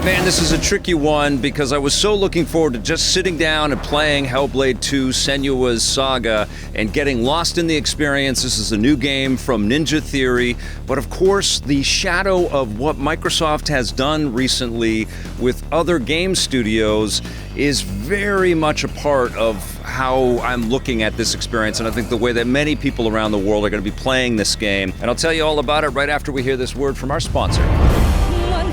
Man, this is a tricky one because I was so looking forward to just sitting down and playing Hellblade II, SENUA'S SAGA, and getting lost in the experience. This is a new game from Ninja Theory, but of course, the shadow of what Microsoft has done recently with other game studios is very much a part of how I'm looking at this experience, and I think the way that many people around the world are going to be playing this game. And I'll tell you all about it right after we hear this word from our sponsor.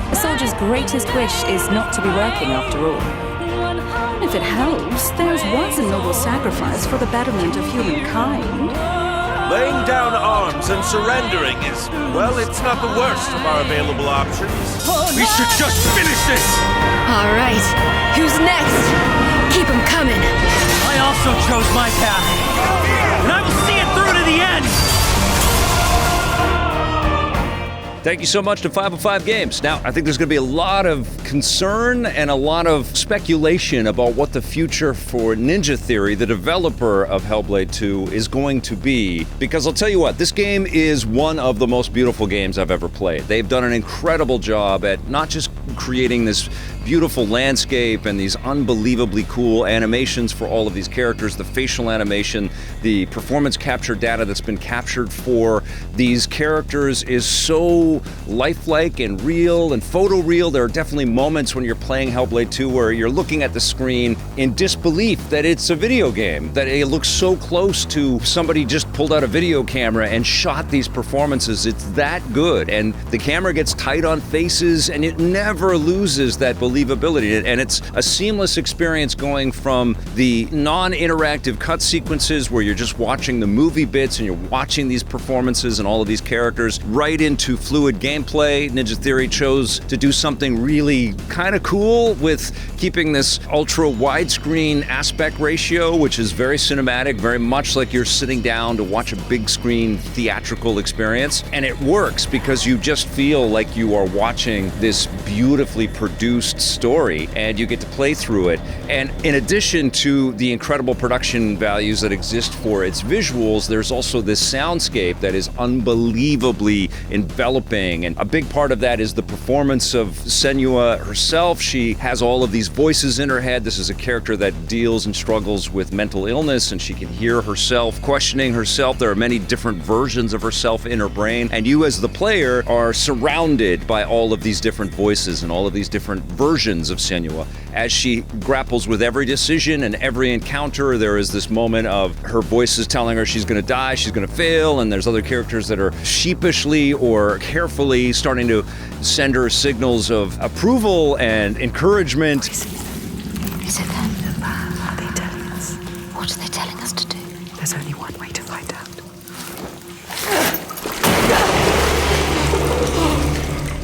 A soldier's greatest wish is not to be working after all. If it helps, there's once a noble sacrifice for the betterment of humankind. Laying down arms and surrendering is, well, it's not the worst of our available options. We should just finish this! All right, who's next? Keep 'em coming. I also chose my path, and I will see it through to the end! Thank you so much to 505 Games. Now, I think there's going to be a lot of concern and a lot of speculation about what the future for Ninja Theory, the developer of Hellblade II, is going to be. Because I'll tell you what, this game is one of the most beautiful games I've ever played. They've done an incredible job at not just creating this beautiful landscape and these unbelievably cool animations for all of these characters, the facial animation, the performance capture data that's been captured for these characters is so lifelike and real and photoreal. There are definitely moments when you're playing Hellblade 2 where you're looking at the screen in disbelief that it's a video game, that it looks so close to somebody just pulled out a video camera and shot these performances. It's that good, and the camera gets tight on faces and it never loses that believability, and it's a seamless experience going from the non-interactive cut sequences where you're just watching the movie bits and you're watching these performances and all of these characters right into fluid gameplay. Ninja Theory chose to do something really kind of cool with keeping this ultra widescreen aspect ratio, which is very cinematic, very much like you're sitting down to watch a big screen theatrical experience. And it works because you just feel like you are watching this beautifully produced story and you get to play through it. And in addition to the incredible production values that exist for its visuals, there's also this soundscape that is unbelievably enveloping. And a big part of that is the performance of Senua herself. She has all of these voices in her head. This is a character that deals and struggles with mental illness, and she can hear herself questioning herself. There are many different versions of herself in her brain, and you as the player are surrounded by all of these different voices and all of these different versions of Senua. As she grapples with every decision and every encounter, there is this moment of her voices telling her she's going to die, she's going to fail, and there's other characters that are sheepishly or carefully starting to send her signals of approval and encouragement. Is it them? Are they telling us? What are they telling us to do? There's only one way to find out.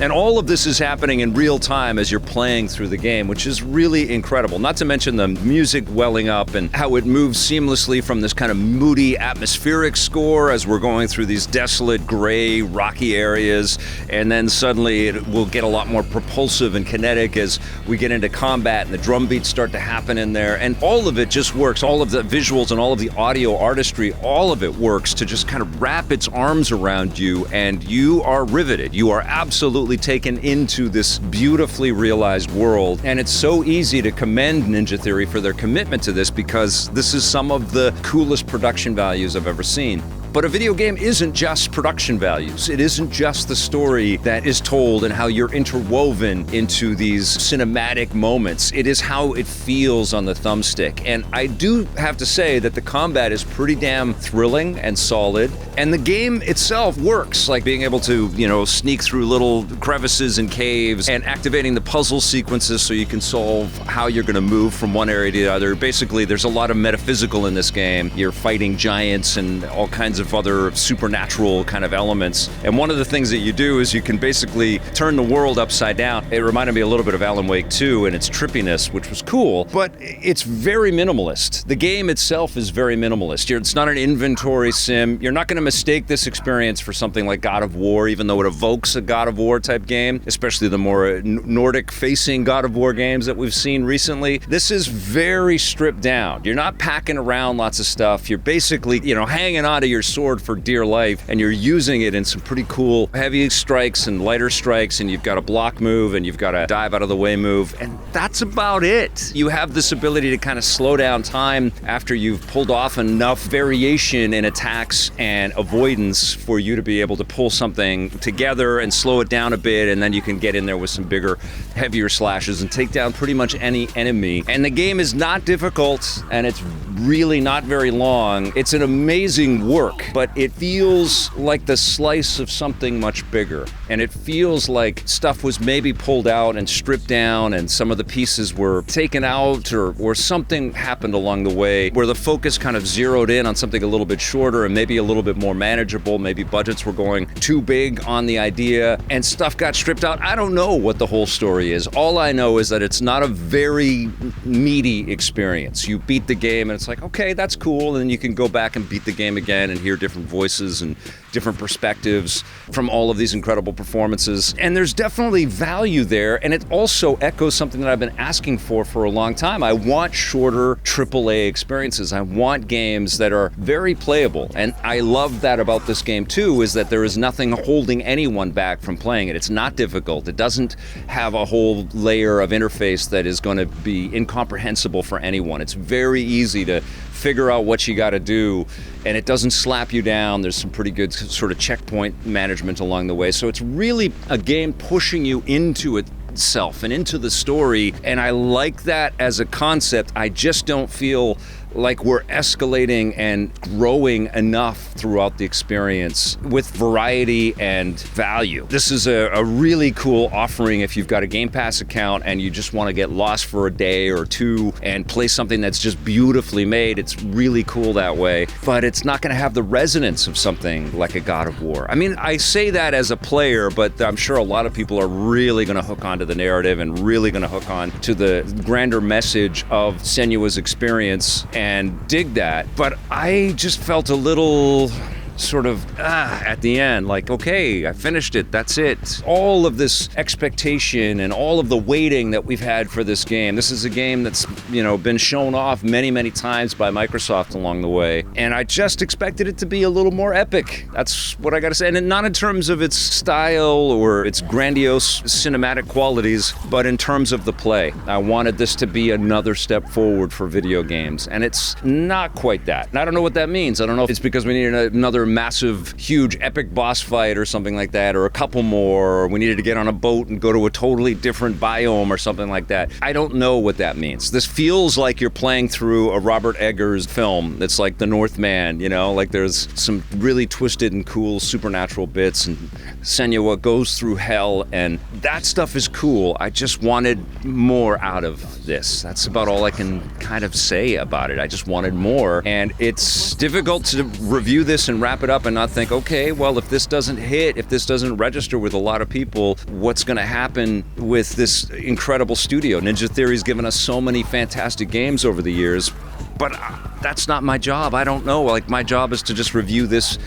And all of this is happening in real time as you're playing through the game, which is really incredible. Not to mention the music welling up and how it moves seamlessly from this kind of moody atmospheric score as we're going through these desolate, gray, rocky areas. And then suddenly it will get a lot more propulsive and kinetic as we get into combat and the drum beats start to happen in there. And all of it just works. All of the visuals and all of the audio artistry, all of it works to just kind of wrap its arms around you, and you are riveted. You are absolutely taken into this beautifully realized world. And it's so easy to commend Ninja Theory for their commitment to this because this is some of the coolest production values I've ever seen. But a video game isn't just production values. It isn't just the story that is told and how you're interwoven into these cinematic moments. It is how it feels on the thumbstick. And I do have to say that the combat is pretty damn thrilling and solid. And the game itself works, like being able to, sneak through little crevices and caves and activating the puzzle sequences so you can solve how you're going to move from one area to the other. Basically, there's a lot of metaphysical in this game. You're fighting giants and all kinds of other supernatural kind of elements. And one of the things that you do is you can basically turn the world upside down. It reminded me a little bit of Alan Wake 2 and its trippiness, which was cool, but it's very minimalist. The game itself is very minimalist. It's not an inventory sim. You're not going to mistake this experience for something like God of War, even though it evokes a God of War type game, especially the more Nordic-facing God of War games that we've seen recently. This is very stripped down. You're not packing around lots of stuff. You're basically, hanging onto your sword for dear life, and you're using it in some pretty cool heavy strikes and lighter strikes, and you've got a block move, and you've got a dive out of the way move, and that's about it. You have this ability to kind of slow down time after you've pulled off enough variation in attacks and avoidance for you to be able to pull something together and slow it down a bit, and then you can get in there with some bigger, heavier slashes and take down pretty much any enemy. And the game is not difficult, and it's really not very long. It's an amazing work, but it feels like the slice of something much bigger. And it feels like stuff was maybe pulled out and stripped down, and some of the pieces were taken out, or something happened along the way where the focus kind of zeroed in on something a little bit shorter and maybe a little bit more manageable. Maybe budgets were going too big on the idea and stuff got stripped out. I don't know what the whole story is. All I know is that it's not a very meaty experience. You beat the game and it's like, okay, that's cool, and then you can go back and beat the game again and hear different voices and different perspectives from all of these incredible performances. And there's definitely value there, and it also echoes something that I've been asking for a long time. I want shorter AAA experiences. I want games that are very playable, and I love that about this game too, is that there is nothing holding anyone back from playing it. It's not difficult. It doesn't have a whole layer of interface that is going to be incomprehensible for anyone. It's very easy to figure out what you got to do, and it doesn't slap you down. There's some pretty good sort of checkpoint management along the way. So it's really a game pushing you into itself and into the story, and I like that as a concept. I just don't feel like we're escalating and growing enough throughout the experience with variety and value. This is a really cool offering if you've got a Game Pass account and you just want to get lost for a day or two and play something that's just beautifully made. It's really cool that way, but it's not going to have the resonance of something like a God of War. I mean, I say that as a player, but I'm sure a lot of people are really going to hook onto the narrative and really going to hook on to the grander message of Senua's experience and dig that. But I just felt a little sort of at the end, like, okay, I finished it, that's it. All of this expectation and all of the waiting that we've had for this game. This is a game that's, been shown off many times by Microsoft along the way, and I just expected it to be a little more epic. That's what I gotta say. And not in terms of its style or its grandiose cinematic qualities, but in terms of the play. I wanted this to be another step forward for video games, and it's not quite that. And I don't know what that means. I don't know if it's because we needed another massive, huge, epic boss fight or something like that, or a couple more, or we needed to get on a boat and go to a totally different biome or something like that. I don't know what that means. This feels like you're playing through a Robert Eggers film that's like The Northman, like there's some really twisted and cool supernatural bits, and Senua goes through hell, and that stuff is cool. I just wanted more out of this. That's about all I can kind of say about it. I just wanted more, and it's difficult to review this and wrap it up and not think, okay, well, if this doesn't hit, if this doesn't register with a lot of people, what's going to happen with this incredible studio? Ninja Theory's given us so many fantastic games over the years, but that's not my job. I don't know. Like, my job is to just review this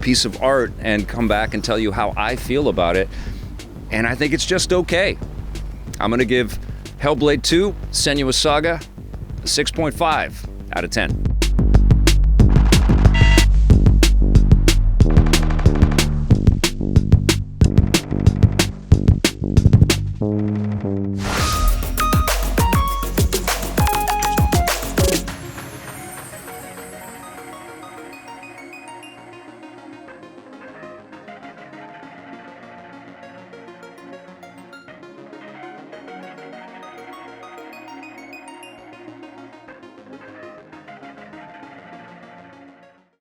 piece of art and come back and tell you how I feel about it, and I think it's just okay. I'm going to give Hellblade II, Senua's Saga, a 6.5 out of 10.